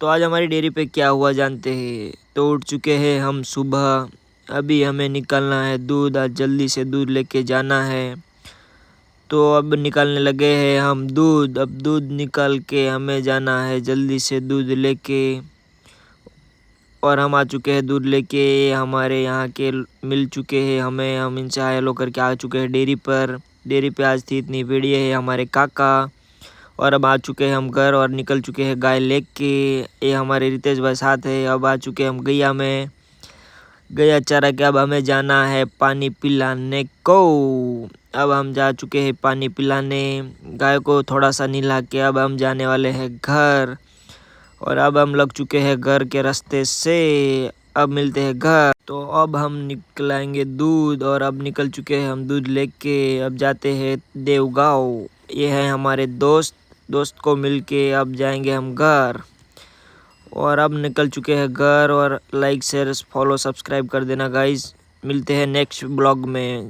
तो आज हमारी डेयरी पे क्या हुआ जानते हैं। तो उठ चुके हैं हम सुबह, अभी हमें निकलना है दूध, आज जल्दी से दूध लेके जाना है। तो अब निकालने लगे हैं हम दूध। अब दूध निकाल के हमें जाना है जल्दी से दूध लेके। और हम आ चुके हैं दूध लेके, हमारे यहाँ के मिल चुके हैं हमें, हम इनसे हेलो करके आ चुके हैं डेयरी पर। डेयरी पे आज थी इतनी भीड़ है हमारे काका। और अब आ चुके हैं हम घर और निकल चुके हैं गाय लेके। ये हमारे रितेश भाई साथ है। अब आ चुके हैं हम गैया में, गैया चारा के अब हमें जाना है पानी पिलाने को। अब हम जा चुके हैं पानी पिलाने, गाय को थोड़ा सा नहला के अब हम जाने वाले हैं घर। और अब हम लग चुके हैं घर के रास्ते से, अब मिलते हैं घर। तो अब हम निकलाएंगे दूध और अब निकल चुके हैं हम दूध लेके। अब जाते हैं देवगांव, ये है हमारे दोस्त को मिलके अब जाएंगे हम घर। और अब निकल चुके हैं घर। और लाइक शेयर फॉलो सब्सक्राइब कर देना गाइस। मिलते हैं नेक्स्ट ब्लॉग में।